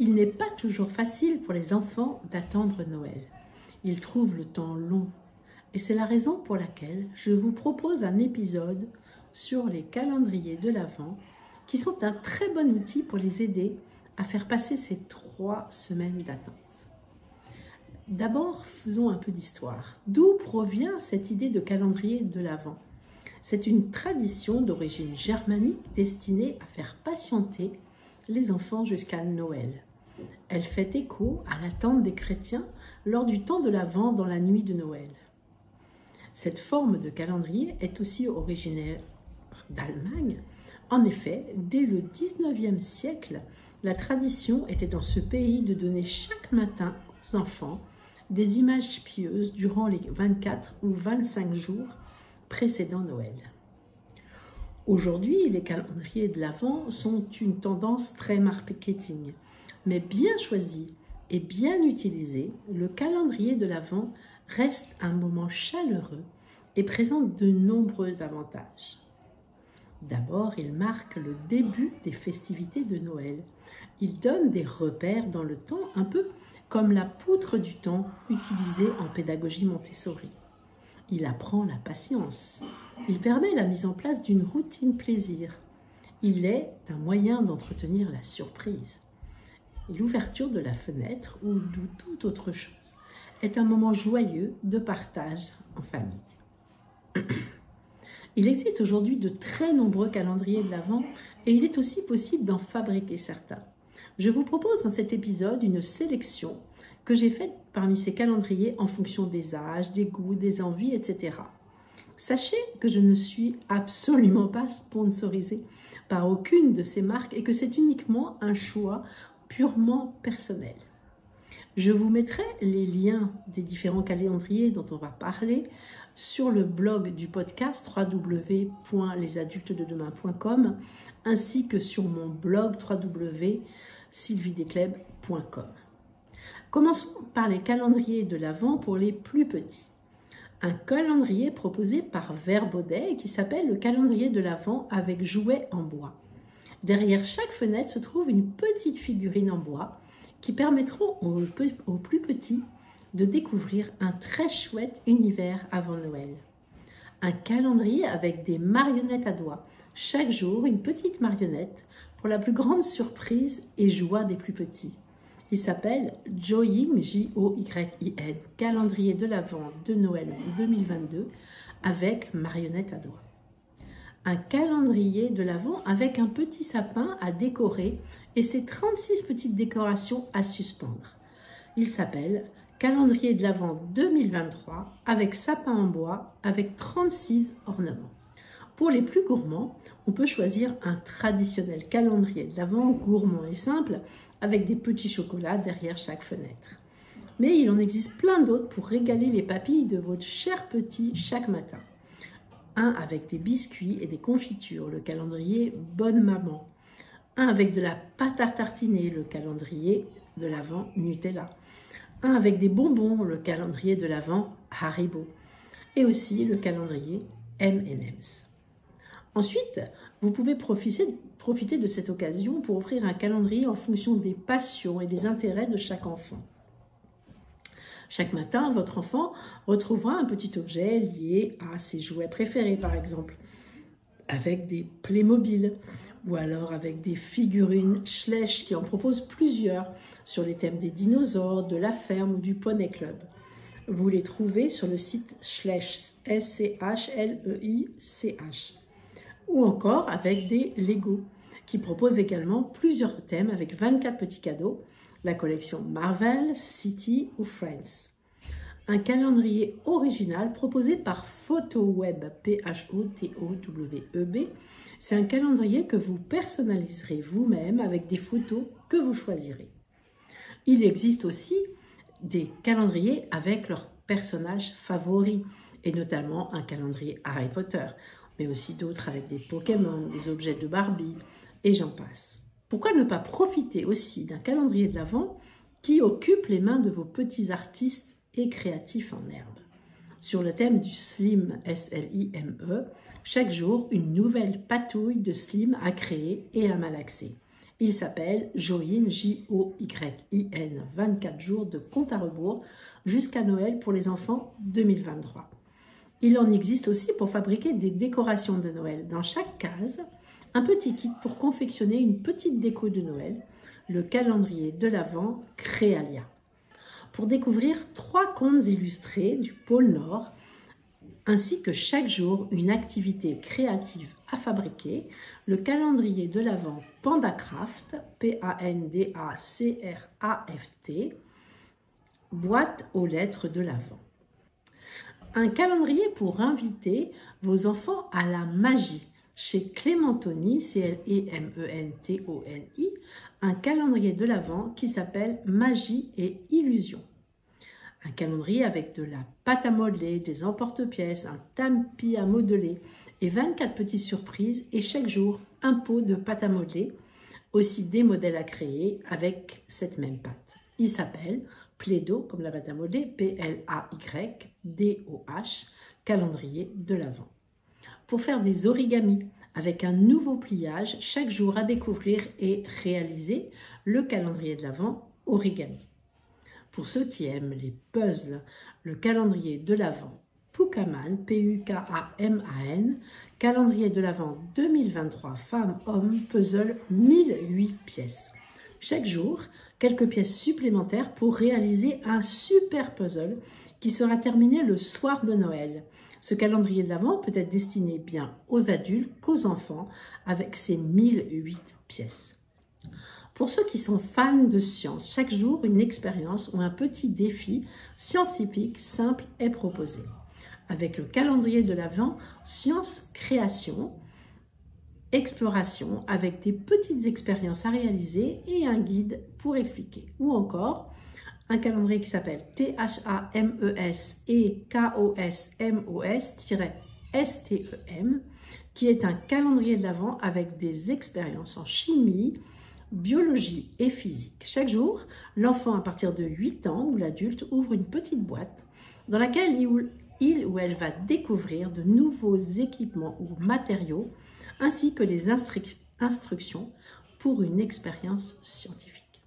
Il n'est pas toujours facile pour les enfants d'attendre Noël. Ils trouvent le temps long. Et c'est la raison pour laquelle je vous propose un épisode sur les calendriers de l'Avent qui sont un très bon outil pour les aider à faire passer ces 3 semaines d'attente. D'abord, faisons un peu d'histoire. D'où provient cette idée de calendrier de l'Avent? C'est une tradition d'origine germanique destinée à faire patienter les enfants jusqu'à Noël. Elle fait écho à l'attente des chrétiens lors du temps de l'Avent dans la nuit de Noël. Cette forme de calendrier est aussi originaire d'Allemagne. En effet, dès le 19e siècle, la tradition était dans ce pays de donner chaque matin aux enfants des images pieuses durant les 24 ou 25 jours précédant Noël. Aujourd'hui, les calendriers de l'Avent sont une tendance très marketing, mais bien choisi et bien utilisé, le calendrier de l'Avent reste un moment chaleureux et présente de nombreux avantages. D'abord, il marque le début des festivités de Noël. Il donne des repères dans le temps, un peu comme la poutre du temps utilisée en pédagogie Montessori. Il apprend la patience. Il permet la mise en place d'une routine plaisir. Il est un moyen d'entretenir la surprise. Et l'ouverture de la fenêtre ou de toute autre chose est un moment joyeux de partage en famille. Il existe aujourd'hui de très nombreux calendriers de l'Avent et il est aussi possible d'en fabriquer certains. Je vous propose dans cet épisode une sélection que j'ai faite parmi ces calendriers en fonction des âges, des goûts, des envies, etc. Sachez que je ne suis absolument pas sponsorisée par aucune de ces marques et que c'est uniquement un choix purement personnel. Je vous mettrai les liens des différents calendriers dont on va parler sur le blog du podcast www.lesadultesdedemain.com ainsi que sur mon blog www.sylviedescleb.com. Commençons par les calendriers de l'Avent pour les plus petits. Un calendrier proposé par Vert Baudet qui s'appelle le calendrier de l'Avent avec jouets en bois. Derrière chaque fenêtre se trouve une petite figurine en bois qui permettront aux plus petits de découvrir un très chouette univers avant Noël. Un calendrier avec des marionnettes à doigts. Chaque jour, une petite marionnette pour la plus grande surprise et joie des plus petits. Il s'appelle Joyin, J-O-Y-I-N, calendrier de l'Avent de Noël 2022 avec marionnettes à doigts. Un calendrier de l'Avent avec un petit sapin à décorer et ses 36 petites décorations à suspendre. Il s'appelle calendrier de l'Avent 2023 avec sapin en bois avec 36 ornements. Pour les plus gourmands, on peut choisir un traditionnel calendrier de l'Avent gourmand et simple avec des petits chocolats derrière chaque fenêtre. Mais il en existe plein d'autres pour régaler les papilles de votre cher petit chaque matin. Un avec des biscuits et des confitures, le calendrier Bonne Maman. Un avec de la pâte à tartiner, le calendrier de l'Avent Nutella. Un avec des bonbons, le calendrier de l'Avent Haribo. Et aussi le calendrier M&M's. Ensuite, vous pouvez profiter de cette occasion pour offrir un calendrier en fonction des passions et des intérêts de chaque enfant. Chaque matin, votre enfant retrouvera un petit objet lié à ses jouets préférés, par exemple, avec des Playmobil ou alors avec des figurines Schleich qui en proposent plusieurs sur les thèmes des dinosaures, de la ferme ou du Poney Club. Vous les trouvez sur le site Schleich, S-C-H-L-E-I-C-H. Ou encore avec des Lego qui proposent également plusieurs thèmes avec 24 petits cadeaux, la collection Marvel, City ou Friends. Un calendrier original proposé par PhotoWeb, P-H-O-T-O-W-E-B. C'est un calendrier que vous personnaliserez vous-même avec des photos que vous choisirez. Il existe aussi des calendriers avec leurs personnages favoris et notamment un calendrier Harry Potter, mais aussi d'autres avec des Pokémon, des objets de Barbie et j'en passe. Pourquoi ne pas profiter aussi d'un calendrier de l'Avent qui occupe les mains de vos petits artistes et créatifs en herbe? Sur le thème du Slim, S-L-I-M-E, chaque jour, une nouvelle patouille de Slim à créer et à malaxer. Il s'appelle Joyin, J-O-Y-I-N, 24 jours de compte à rebours jusqu'à Noël pour les enfants 2023. Il en existe aussi pour fabriquer des décorations de Noël. Dans chaque case, un petit kit pour confectionner une petite déco de Noël, le calendrier de l'Avent Créalia. Pour découvrir 3 contes illustrés du pôle Nord, ainsi que chaque jour une activité créative à fabriquer, le calendrier de l'Avent PandaCraft, P-A-N-D-A-C-R-A-F-T, boîte aux lettres de l'Avent. Un calendrier pour inviter vos enfants à la magie. Chez Clémentoni, C-L-E-M-E-N-T-O-N-I, un calendrier de l'Avent qui s'appelle Magie et Illusion. Un calendrier avec de la pâte à modeler, des emporte-pièces, un tapis à modeler et 24 petites surprises et chaque jour un pot de pâte à modeler, aussi des modèles à créer avec cette même pâte. Il s'appelle Play-Doh, comme la pâte à modeler, P-L-A-Y-D-O-H, calendrier de l'Avent. Pour faire des origamis avec un nouveau pliage chaque jour à découvrir et réaliser le calendrier de l'Avent origami. Pour ceux qui aiment les puzzles, le calendrier de l'Avent Pukaman, P-U-K-A-M-A-N, calendrier de l'Avent 2023 femmes-hommes, puzzle 1008 pièces. Chaque jour, quelques pièces supplémentaires pour réaliser un super puzzle qui sera terminé le soir de Noël. Ce calendrier de l'Avent peut être destiné bien aux adultes qu'aux enfants avec ses 1008 pièces. Pour ceux qui sont fans de science, chaque jour, une expérience ou un petit défi scientifique simple est proposé. Avec le calendrier de l'Avent, science création, exploration avec des petites expériences à réaliser et un guide pour expliquer. Ou encore, un calendrier qui s'appelle THAMES et KOSMOS-STEM, qui est un calendrier de l'Avent avec des expériences en chimie, biologie et physique. Chaque jour, l'enfant à partir de 8 ans ou l'adulte ouvre une petite boîte dans laquelle il ou elle va découvrir de nouveaux équipements ou matériaux ainsi que les instructions pour une expérience scientifique.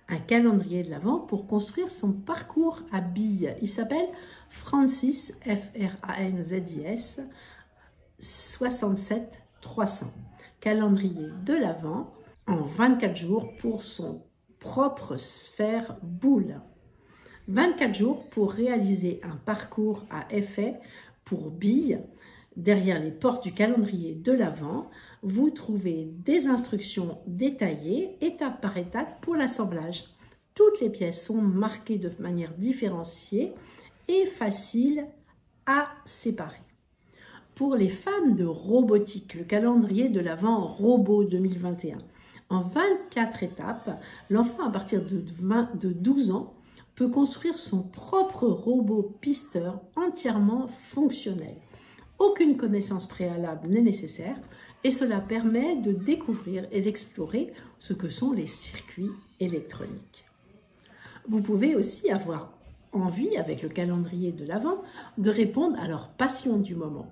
Un calendrier de l'Avent pour construire son parcours à billes. Il s'appelle Francis, F-R-A-N-Z-I-S, 67 300. Calendrier de l'Avent en 24 jours pour son propre sphère boule. 24 jours pour réaliser un parcours à effet pour billes. Derrière les portes du calendrier de l'Avent, vous trouvez des instructions détaillées, étape par étape, pour l'assemblage. Toutes les pièces sont marquées de manière différenciée et facile à séparer. Pour les fans de robotique, le calendrier de l'Avent Robot 2021. En 24 étapes, l'enfant à partir de 12 ans peut construire son propre robot pisteur entièrement fonctionnel. Aucune connaissance préalable n'est nécessaire et cela permet de découvrir et d'explorer ce que sont les circuits électroniques. Vous pouvez aussi avoir envie, avec le calendrier de l'Avent, de répondre à leur passion du moment.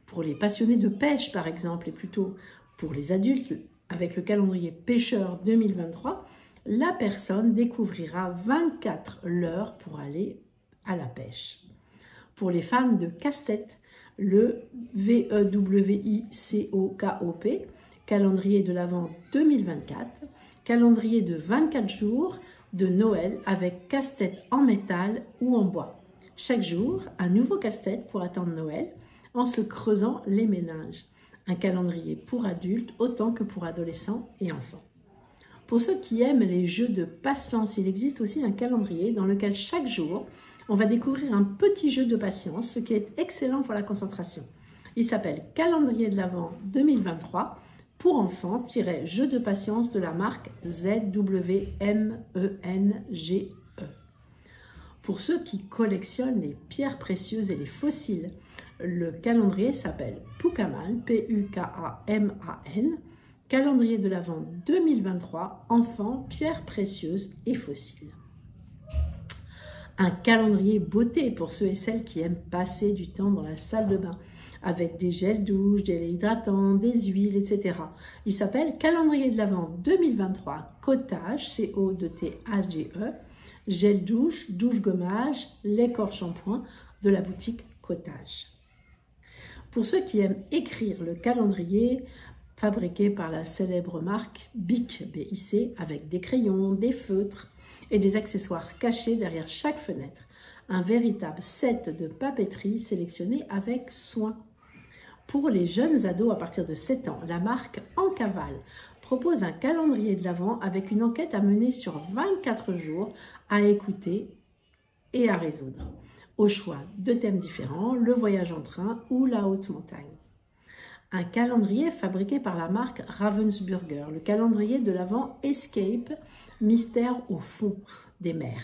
Pour les passionnés de pêche, par exemple, et plutôt pour les adultes, avec le calendrier pêcheur 2023, la personne découvrira 24 leurres pour aller à la pêche. Pour les fans de casse-tête, le VEWICOKOP, calendrier de l'Avent 2024, calendrier de 24 jours de Noël avec casse-tête en métal ou en bois. Chaque jour, un nouveau casse-tête pour attendre Noël en se creusant les méninges. Un calendrier pour adultes autant que pour adolescents et enfants. Pour ceux qui aiment les jeux de patience, il existe aussi un calendrier dans lequel chaque jour, on va découvrir un petit jeu de patience, ce qui est excellent pour la concentration. Il s'appelle Calendrier de l'Avent 2023 pour enfants-jeu de patience de la marque ZWMENGE. Pour ceux qui collectionnent les pierres précieuses et les fossiles, le calendrier s'appelle Pukaman, P-U-K-A-M-A-N, calendrier de l'Avent 2023, enfants, pierres précieuses et fossiles. Un calendrier beauté pour ceux et celles qui aiment passer du temps dans la salle de bain, avec des gels douche, des gels hydratants, des huiles, etc. Il s'appelle Calendrier de l'Avent 2023 Cottage, C-O-T-A-G-E, gel douche, douche gommage, lait corps shampoing de la boutique Cottage. Pour ceux qui aiment écrire le calendrier, fabriqué par la célèbre marque BIC, B-I-C, avec des crayons, des feutres et des accessoires cachés derrière chaque fenêtre. Un véritable set de papeterie sélectionné avec soin. Pour les jeunes ados à partir de 7 ans, la marque En Cavale propose un calendrier de l'Avent avec une enquête à mener sur 24 jours à écouter et à résoudre. Au choix de thèmes différents, le voyage en train ou la haute montagne. Un calendrier fabriqué par la marque Ravensburger, le calendrier de l'Avent Escape, mystère au fond des mers,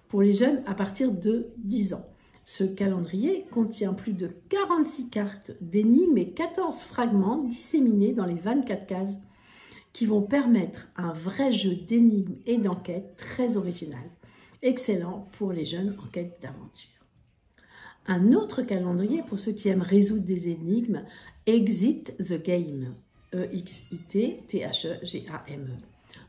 pour les jeunes à partir de 10 ans. Ce calendrier contient plus de 46 cartes d'énigmes et 14 fragments disséminés dans les 24 cases qui vont permettre un vrai jeu d'énigmes et d'enquêtes très original, excellent pour les jeunes en quête d'aventure. Un autre calendrier pour ceux qui aiment résoudre des énigmes, Exit the Game, E-X-I-T-T-H-E-G-A-M-E.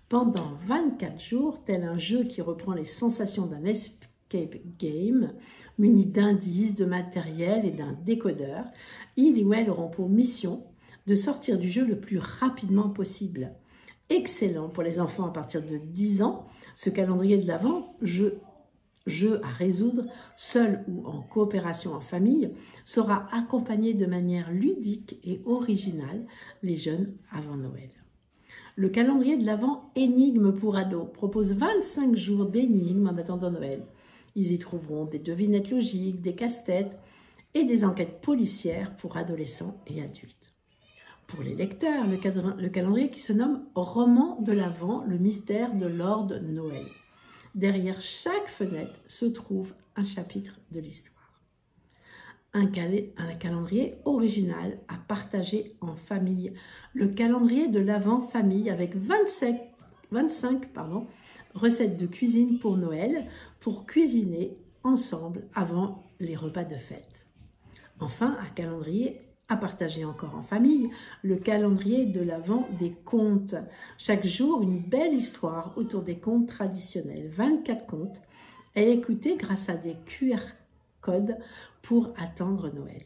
Pendant 24 jours, tel un jeu qui reprend les sensations d'un escape game, muni d'indices, de matériel et d'un décodeur, ils ou elles auront pour mission de sortir du jeu le plus rapidement possible. Excellent pour les enfants à partir de 10 ans, ce calendrier de l'Avent, jeu à résoudre, seul ou en coopération en famille, saura accompagner de manière ludique et originale les jeunes avant Noël. Le calendrier de l'Avent Énigmes pour ados propose 25 jours d'énigmes en attendant Noël. Ils y trouveront des devinettes logiques, des casse-têtes et des enquêtes policières pour adolescents et adultes. Pour les lecteurs, le calendrier qui se nomme Roman de l'Avent, le mystère de Lord Noël. Derrière chaque fenêtre se trouve un chapitre de l'histoire. Un calendrier original à partager en famille. Le calendrier de l'Avent famille avec 25 recettes de cuisine pour Noël pour cuisiner ensemble avant les repas de fête. Enfin, un calendrier à partager encore en famille, le calendrier de l'Avent des contes. Chaque jour, une belle histoire autour des contes traditionnels. 24 contes à écouter grâce à des QR codes pour attendre Noël.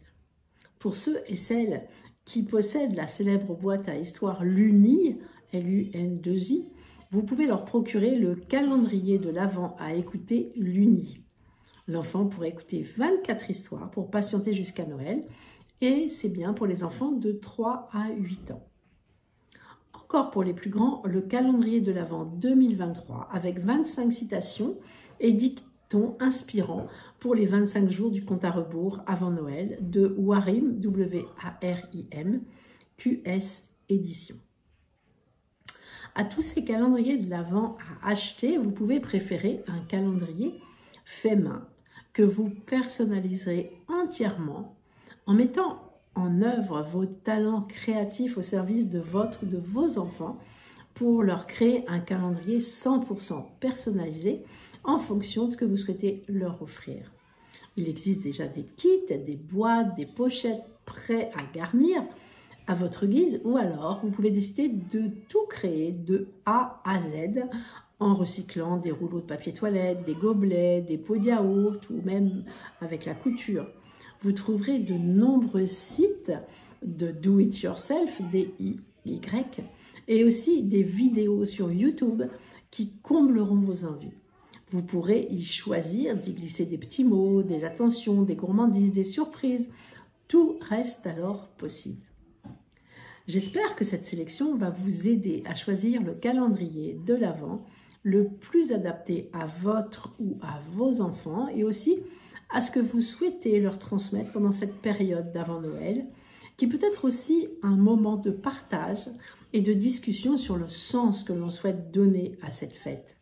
Pour ceux et celles qui possèdent la célèbre boîte à histoire Luni, L-U-N-2-I, vous pouvez leur procurer le calendrier de l'Avent à écouter Luni. L'enfant pourra écouter 24 histoires pour patienter jusqu'à Noël. Et c'est bien pour les enfants de 3 à 8 ans. Encore pour les plus grands, le calendrier de l'Avent 2023 avec 25 citations et dictons inspirants pour les 25 jours du compte à rebours avant Noël de Warim, W-A-R-I-M, QS Édition. À tous ces calendriers de l'Avent à acheter, vous pouvez préférer un calendrier fait main que vous personnaliserez entièrement en mettant en œuvre vos talents créatifs au service de votre ou de vos enfants pour leur créer un calendrier 100% personnalisé en fonction de ce que vous souhaitez leur offrir. Il existe déjà des kits, des boîtes, des pochettes prêts à garnir à votre guise ou alors vous pouvez décider de tout créer de A à Z en recyclant des rouleaux de papier toilette, des gobelets, des pots de yaourt ou même avec la couture. Vous trouverez de nombreux sites de do-it-yourself, D-I-Y, et aussi des vidéos sur YouTube qui combleront vos envies. Vous pourrez y choisir d'y glisser des petits mots, des attentions, des gourmandises, des surprises. Tout reste alors possible. J'espère que cette sélection va vous aider à choisir le calendrier de l'Avent le plus adapté à votre ou à vos enfants et aussi à ce que vous souhaitez leur transmettre pendant cette période d'avant Noël, qui peut être aussi un moment de partage et de discussion sur le sens que l'on souhaite donner à cette fête.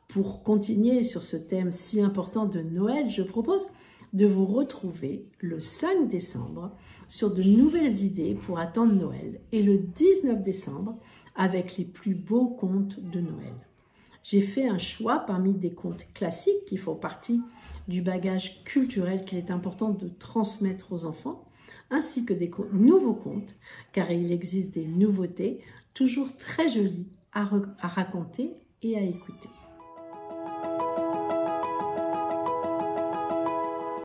Pour continuer sur ce thème si important de Noël, je propose de vous retrouver le 5 décembre sur de nouvelles idées pour attendre Noël et le 19 décembre avec les plus beaux contes de Noël. J'ai fait un choix parmi des contes classiques qui font partie du bagage culturel qu'il est important de transmettre aux enfants, ainsi que des nouveaux contes, car il existe des nouveautés toujours très jolies à raconter et à écouter.